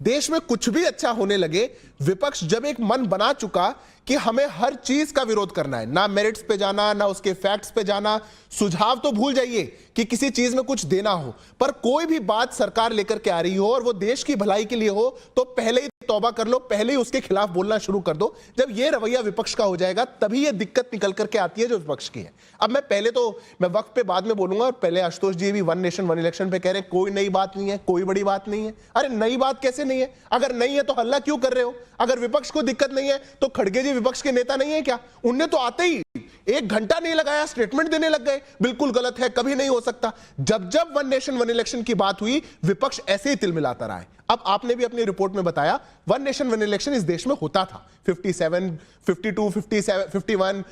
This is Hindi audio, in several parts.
देश में कुछ भी अच्छा होने लगे, विपक्ष जब एक मन बना चुका कि हमें हर चीज का विरोध करना है, ना मेरिट्स पे जाना, ना उसके फैक्ट्स पे जाना, सुझाव तो भूल जाइए कि किसी चीज में कुछ देना हो, पर कोई भी बात सरकार लेकर के आ रही हो और वो देश की भलाई के लिए हो, तो पहले ही तौबा कर लो, पहले ही उसके खिलाफ बोलना शुरू कर दो। जब ये रवैया विपक्ष का हो जाएगा तभी ये दिक्कत निकल करके आती है जो विपक्ष की है। अब मैं वक्त पे बाद में बोलूंगा, और पहले आशुतोष जी भी वन नेशन वन इलेक्शन पे कह रहे हैं कोई नई बात नहीं है, कोई बड़ी बात नहीं है। अरे नई बात कैसे नहीं है? अगर नहीं है तो हल्ला क्यों कर रहे हो? अगर विपक्ष को दिक्कत नहीं है तो खड़गे जी विपक्ष के नेता नहीं है क्या? उनने तो आते ही 1 घंटा नहीं लगाया, स्टेटमेंट देने लग गए, बिल्कुल गलत है, कभी नहीं हो सकता। जब जब वन नेशन वन इलेक्शन की बात हुई, विपक्ष ऐसे ही तिलमिलाता रहा है। अब आपने भी अपनी रिपोर्ट में बताया वन नेशन वन इलेक्शन इस देश में होता था, 57, 52, 57, 51,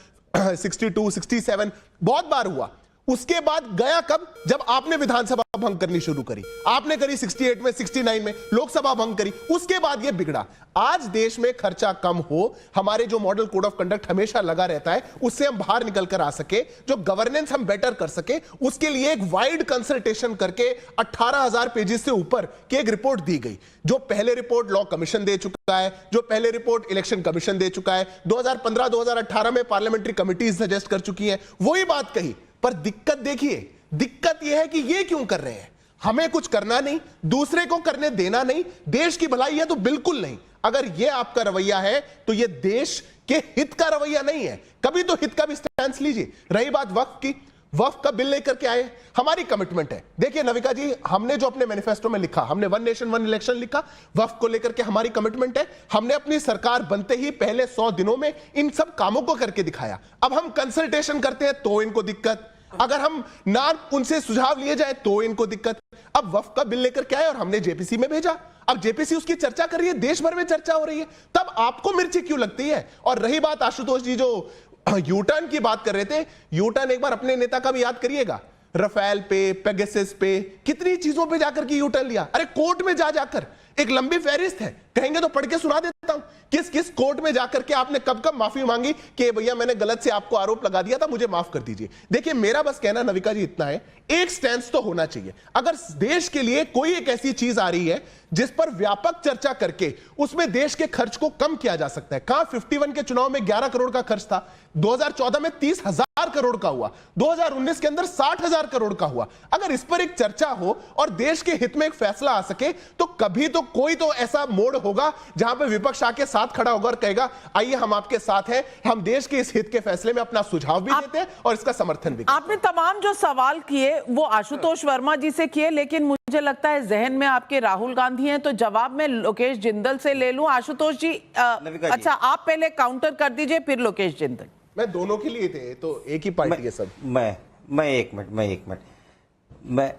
62, 67 बहुत बार हुआ। उसके बाद गया कब? जब आपने विधानसभा भंग करनी शुरू करी। आपने करी 68 में, 69 में लोकसभा भंग करी, उसके बाद यह बिगड़ा। आज देश में खर्चा कम हो, हमारे जो मॉडल कोड ऑफ कंडक्ट हमेशा लगा रहता है, उससे हम बाहर निकल कर आ सके, जो गवर्नेंस हम बेटर कर सके, उसके लिए एक वाइड कंसल्टेशन करके 18,000 पेजेस से ऊपर की एक रिपोर्ट दी गई। जो पहले रिपोर्ट लॉ कमीशन दे चुका है, जो पहले रिपोर्ट इलेक्शन कमीशन दे चुका है, 2015-2018 में पार्लियामेंट्री कमिटीज सजेस्ट कर चुकी है, वही बात कही। पर दिक्कत देखिए, दिक्कत यह है कि ये क्यों कर रहे हैं? हमें कुछ करना नहीं, दूसरे को करने देना नहीं, देश की भलाई है तो बिल्कुल नहीं। अगर ये आपका रवैया है तो ये देश के हित का रवैया नहीं है। कभी तो हित का भी स्टैंड लीजिए। रही बात वक्फ की, वक्फ का बिल लेकर के आए, हमारी कमिटमेंट है। देखिए नविका जी, हमने जो अपने मैनिफेस्टो में लिखा, हमने वन नेशन वन इलेक्शन लिखा, वक्फ को लेकर के हमारी कमिटमेंट है। हमने अपनी सरकार बनते ही पहले 100 दिनों में इन सब कामों को करके दिखाया। अब हम कंसल्टेशन करते हैं तो इनको दिक्कत, अगर हम ना उनसे सुझाव लिए जाए तो इनको दिक्कत। अब वक्फ का बिल लेकर के आए और हमने जेपीसी में भेजा, अब जेपीसी उसकी चर्चा कर रही है, देश भर में चर्चा हो रही है, तब आपको मिर्ची क्यों लगती है? और रही बात आशुतोष जी जो यूटर्न की बात कर रहे थे, यूटर्न एक बार अपने नेता का भी याद करिएगा। रफेल पे, पेगासस पे, कितनी चीजों पे जाकर के यूटर्न लिया। अरे कोर्ट में जाकर एक लंबी फहरिस्त है, कहेंगे तो पढ़ के सुना देता हूं, किस किस कोर्ट में जाकर के आपने कब कब माफी मांगी कि भैया मैंने गलत से आपको आरोप लगा दिया था, मुझे माफ कर दीजिए। देखिए मेरा बस कहना नविका जी इतना है, एक स्टैंड तो होना चाहिए। अगर देश के लिए कोई एक ऐसी चीज आ रही है जिस पर व्यापक चर्चा करके उसमें देश के खर्च को कम किया जा सकता है। कहां 51 के चुनाव में 11 करोड़ का खर्च था, 2014 में 30,000 करोड़ का हुआ, 2019 के अंदर 60,000 करोड़ का हुआ। अगर इस पर एक चर्चा हो और देश के हित में एक फैसला आ सके तो कभी तो कोई तो ऐसा मोड़ होगा जहां पे विपक्ष आके साथ खड़ा होगा और कहेगा आइए हम आपके साथ हैं, हम देश के इस हित के फैसले में अपना सुझाव भी देते हैं और इसका समर्थन भी। आपने तमाम जो सवाल किए वो आशुतोष वर्मा जी से किए, लेकिन मुझे लगता है जहन में आपके राहुल गांधी हैं, तो जवाब मैं लोकेश जिंदल से ले लूं। आशुतोष जी, अच्छा आप पहले काउंटर कर दीजिए फिर लोकेश जिंदल। मैं दोनों के लिए थे, तो एक ही पार्टी है सब। मैं एक मिनट मैं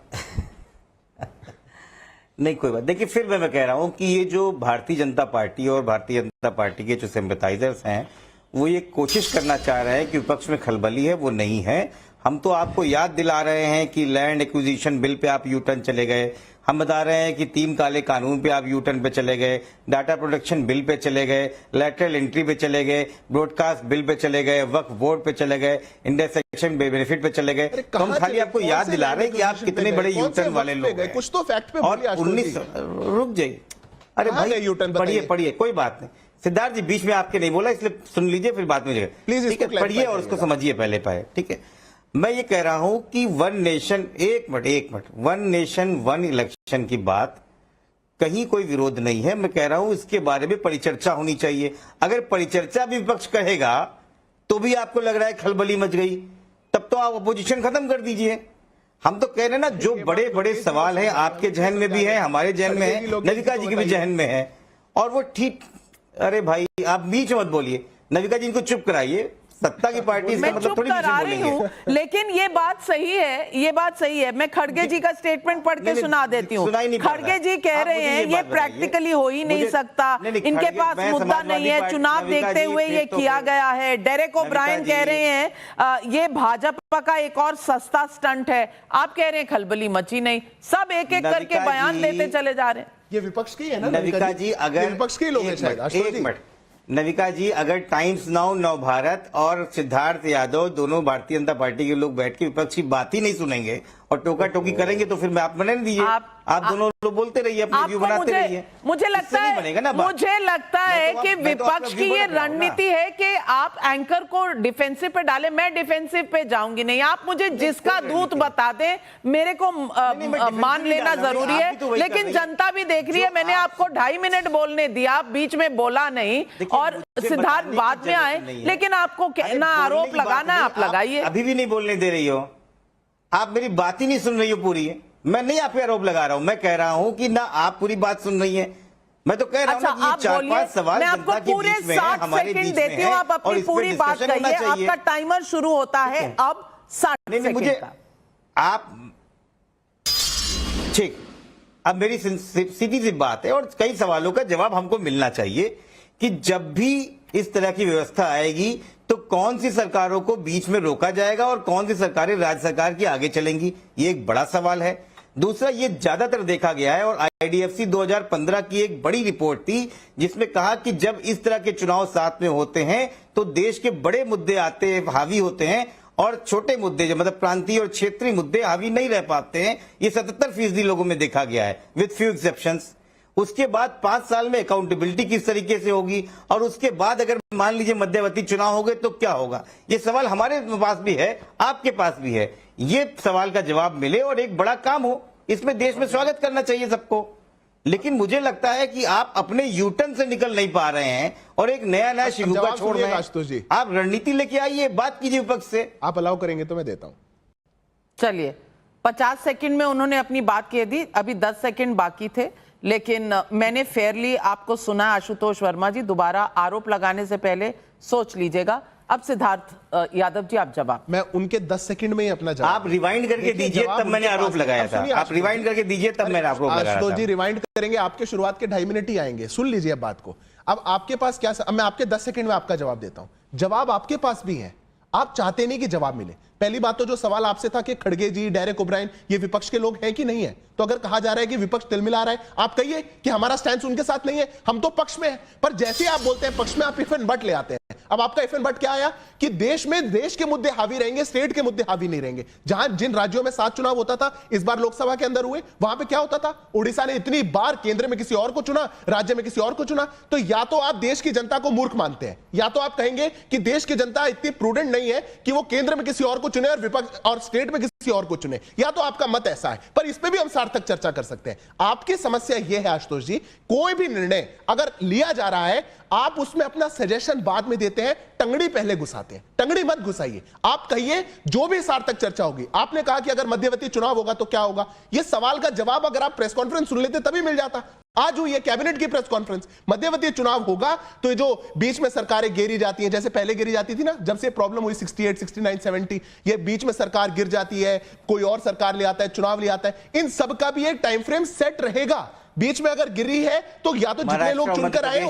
नहीं कोई बात। देखिए फिर मैं कह रहा हूं कि ये जो भारतीय जनता पार्टी और भारतीय जनता पार्टी के जो सिंपैथाइजर्स हैं वो ये कोशिश करना चाह रहे हैं कि विपक्ष में खलबली है, वो नहीं है। हम तो आपको याद दिला रहे हैं कि लैंड एक्विजिशन बिल पे आप यू टर्न चले गए, हम बता रहे हैं कि 3 काले कानून पे आप यू टर्न पे चले गए, डाटा प्रोटेक्शन बिल पे चले गए, लैटरल एंट्री पे चले गए, ब्रॉडकास्ट बिल पे चले गए, वक्फ बोर्ड पे चले गए, इंडेक्सेशन बेनिफिट पे चले गए। तो हम खाली आपको याद दिला रहे हैं कि आप कितने बड़े यू टर्न वाले लोग हैं। कुछ तो फैक्ट पे और 19 रुक जाइए, अरे भाई यू टर्न पढ़िए कोई बात नहीं। सिद्धार्थ जी बीच में आपके नहीं बोला इसलिए सुन लीजिए, फिर बात में प्लीज पढ़िए और उसको समझिए पहले पाए, ठीक है। मैं ये कह रहा हूं कि वन नेशन, एक minute, one nation one election की बात कहीं कोई विरोध नहीं है। मैं कह रहा हूं इसके बारे में परिचर्चा होनी चाहिए। अगर परिचर्चा भी विपक्ष कहेगा तो भी आपको लग रहा है खलबली मच गई, तब तो आप अपोजिशन खत्म कर दीजिए। हम तो कह रहे हैं ना, जो बड़े बड़े सवाल हैं आपके जहन में भी है, हमारे जहन में है, नविका जी के भी जहन में है, और वो ठीक। अरे भाई आप बीच मत बोलिए, नविका जी इनको चुप कराइए। सत्ता की पार्टी इसका मतलब थोड़ी करा रही हूं, लेकिन ये बात सही है, ये बात सही है। मैं खड़गे जी का स्टेटमेंट पढ़ के सुना देती हूँ। खड़गे जी कह रहे हैं ये प्रैक्टिकली हो ही नहीं सकता, इनके पास मुद्दा नहीं है, चुनाव देखते हुए ये किया गया है। डेरेक ओब्रायन कह रहे हैं ये भाजपा का एक और सस्ता स्टंट है। आप कह रहे हैं खलबली मची नहीं, सब एक एक करके बयान देते चले जा रहे हैं। ये विपक्ष की है ना नविका जी, अगर विपक्ष के लोग हैं शायद। नविका जी, अगर टाइम्स नाउ, नव भारत और सिद्धार्थ यादव दोनों भारतीय जनता पार्टी के लोग बैठ के विपक्ष की बात ही नहीं सुनेंगे और टोका टोकी करेंगे तो फिर मैं आप बने दीजिए, आप दोनों लोग बोलते रहिए, अपने व्यू बनाते रहिए। मुझे लगता है कि विपक्ष की ये रणनीति है कि आप एंकर को डिफेंसिव पे डालें, मैं डिफेंसिव पे जाऊंगी नहीं। आप मुझे जिसका दूत बता दें, मेरे को मान लेना जरूरी है, लेकिन जनता भी देख रही है। मैंने आपको 2.5 मिनट बोलने दिया, आप बीच में बोला नहीं, और सिद्धार्थ बाद में आए, लेकिन आपको ना आरोप लगाना है आप लगाइए। अभी भी नहीं बोलने दे रही हो, आप मेरी बात ही नहीं सुन रही हो पूरी। मैं नहीं आप पे आरोप लगा रहा हूं, मैं कह रहा हूं कि ना आप पूरी बात सुन रही हैं। मैं तो कह रहा हूं कि 4-5 सवाल मैं आपको पूरे 7 सेकंड देती हूं, आप अपनी पूरी बात कहिए। आपका टाइमर शुरू होता है अब 60 सेकंड मुझे का। आप ठीक, अब मेरी सीधी सी बात है, और कई सवालों का जवाब हमको मिलना चाहिए कि जब भी इस तरह की व्यवस्था आएगी तो कौन सी सरकारों को बीच में रोका जाएगा और कौन सी सरकारें राज्य सरकार की आगे चलेंगी, ये एक बड़ा सवाल है। दूसरा, ये ज्यादातर देखा गया है, और आईडीएफसी 2015 की एक बड़ी रिपोर्ट थी जिसमें कहा कि जब इस तरह के चुनाव साथ में होते हैं तो देश के बड़े मुद्दे आते हैं, हावी होते हैं, और छोटे मुद्दे जो मतलब प्रांतीय और क्षेत्रीय मुद्दे हावी नहीं रह पाते हैं। ये 77% लोगों में देखा गया है, विद फ्यू एक्सेप्शंस। उसके बाद 5 साल में अकाउंटेबिलिटी किस तरीके से होगी, और उसके बाद अगर मान लीजिए मध्यवर्ती चुनाव हो गए तो क्या होगा। ये सवाल हमारे पास भी है, आपके पास भी है। ये सवाल का जवाब मिले और एक बड़ा काम हो, इसमें देश में स्वागत करना चाहिए सबको। लेकिन मुझे लगता है कि आप अपने यूटर्न से निकल नहीं पा रहे हैं और एक नया शिगुफा छोड़ रहे हैं। आप रणनीति लेके आइए, बात कीजिए विपक्ष से। आप अलाउ करेंगे तो मैं देता हूं। चलिए, 50 सेकंड में उन्होंने अपनी बात कह दी, अभी 10 सेकंड बाकी थे, लेकिन मैंने फेयरली आपको सुना। आशुतोष वर्मा जी, दोबारा आरोप लगाने से पहले सोच लीजिएगा। अब सिद्धार्थ यादव जी, आप जवाब। मैं उनके 10 सेकंड में ही अपना जवाब। आप रिवाइंड करके दीजिए, तब मैंने आरोप लगाया था। आप रिवाइंड करके दीजिए, तब मैंने आरोप लगाया था। आशुतोष जी रिवाइंड करेंगे, आपके शुरुआत के 2.5 मिनट ही आएंगे। सुन लीजिए अब बात को। अब आपके पास क्या, अब मैं आपके 10 सेकंड में आपका जवाब देता हूं। जवाब आपके पास भी है, आप चाहते नहीं कि जवाब मिले। पहली बात तो जो सवाल आपसे था कि खड़गे जी, डेरेक ओब्रायन, ये विपक्ष के लोग हैं कि नहीं है, तो अगर कहा जा रहा है कि विपक्ष तिलमिला रहा है, आप कहिए कि हमारा स्टैंड उनके साथ नहीं है, हम तो पक्ष में है। पर जैसे आप बोलते हैं पक्ष में, आप इफ एंड बट ले आते हैं। अब आपका इफ एंड बट क्या आया कि देश में देश के मुद्दे हावी रहेंगे, स्टेट के मुद्दे हावी नहीं रहेंगे। जहां जिन राज्यों में 7 चुनाव होता था, इस बार लोकसभा के अंदर हुए, वहां पे क्या होता था, उड़ीसा ने इतनी बार केंद्र में किसी और को चुना, राज्य में किसी और को चुना। तो या तो आप देश की जनता को मूर्ख मानते हैं, या तो आप कहेंगे कि देश की जनता इतनी प्रूडेंट नहीं है कि वो केंद्र में किसी और को चुने और विपक्ष और स्टेट में किसी और को चुने, या तो आपका मत ऐसा है। पर इस पे भी हम सार्थक चर्चा कर सकते हैं। आपकी समस्या यह है आशुतोष जी, कोई भी निर्णय अगर लिया जा रहा है, आप उसमें अपना सजेशन बाद में देते हैं, टंगड़ी पहले घुसाते हैं। टंगड़ी मत घुसाइए, आप कहिए जो भी सार्थक चर्चा होगी। आपने कहा कि अगर मध्यवर्ती चुनाव होगा तो क्या होगा, यह सवाल का जवाब अगर आप प्रेस कॉन्फ्रेंस सुन लेते तभी मिल जाता। आज हुई है कैबिनेट की प्रेस कॉन्फ्रेंस, मध्यवर्ती चुनाव होगा तो जो बीच में सरकारें गिरी जाती हैं, जैसे पहले गिरी जाती थी ना, जब से प्रॉब्लम हुई 68, 69, 70, ये बीच में सरकार गिर जाती है, कोई और सरकार ले आता है, चुनाव ले आता है, इन सब का भी एक टाइम फ्रेम सेट रहेगा। बीच में अगर गिरी है तो या तो जितने लोग चुनकर आए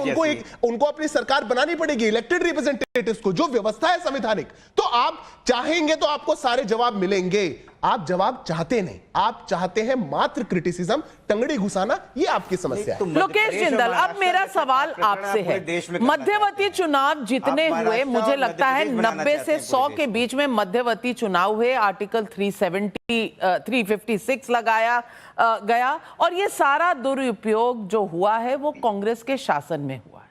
उनको अपनी सरकार बनानी पड़ेगी, इलेक्टेड रिप्रेजेंटेटिव्स को, जो व्यवस्था है संवैधानिक। तो आप चाहेंगे तो आपको सारे जवाब मिलेंगे। आप जवाब चाहते नहीं, आप चाहते हैं मात्र क्रिटिसिज्म, टंगड़ी घुसाना। ये आपकी समस्या है। लोकेश जिंदल, अब मेरा सवाल आपसे है, मध्यवर्ती चुनाव जितने हुए, मुझे लगता है 90 से 100 के बीच में मध्यवर्ती चुनाव हुए, आर्टिकल 356 लगाया गया, और ये सारा दुरुपयोग जो हुआ है वो कांग्रेस के शासन में हुआ है।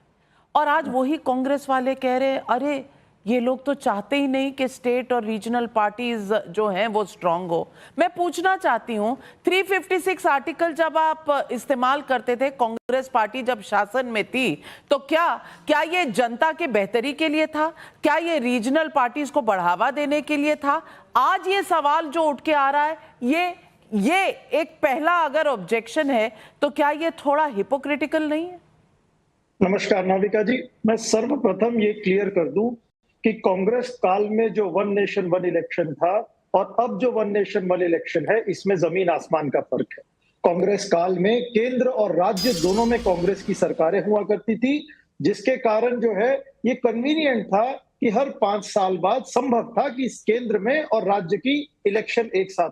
और आज वही कांग्रेस वाले कह रहे हैं, अरे ये लोग तो चाहते ही नहीं कि स्टेट और रीजनल पार्टीज जो हैं वो स्ट्रांग हो। मैं पूछना चाहती हूं, 356 आर्टिकल जब आप इस्तेमाल करते थे, कांग्रेस पार्टी जब शासन में थी, तो क्या ये जनता के बेहतरी के लिए था? क्या ये रीजनल पार्टीज को बढ़ावा देने के लिए था? आज ये सवाल जो उठ के आ रहा है, ये एक पहला अगर ऑब्जेक्शन है, तो क्या ये थोड़ा हिपोक्रिटिकल नहीं है? नमस्कार नाविका जी, मैं सर्वप्रथम ये क्लियर कर दूं कि कांग्रेस काल में जो वन नेशन वन इलेक्शन था और अब जो वन नेशन वन इलेक्शन है, इसमें जमीन आसमान का फर्क है। कांग्रेस काल में केंद्र और राज्य दोनों में कांग्रेस की सरकारें हुआ करती थी, जिसके कारण जो है ये कन्वीनियंट था कि हर 5 साल बाद संभव था कि इस केंद्र में और राज्य की इलेक्शन एक साथ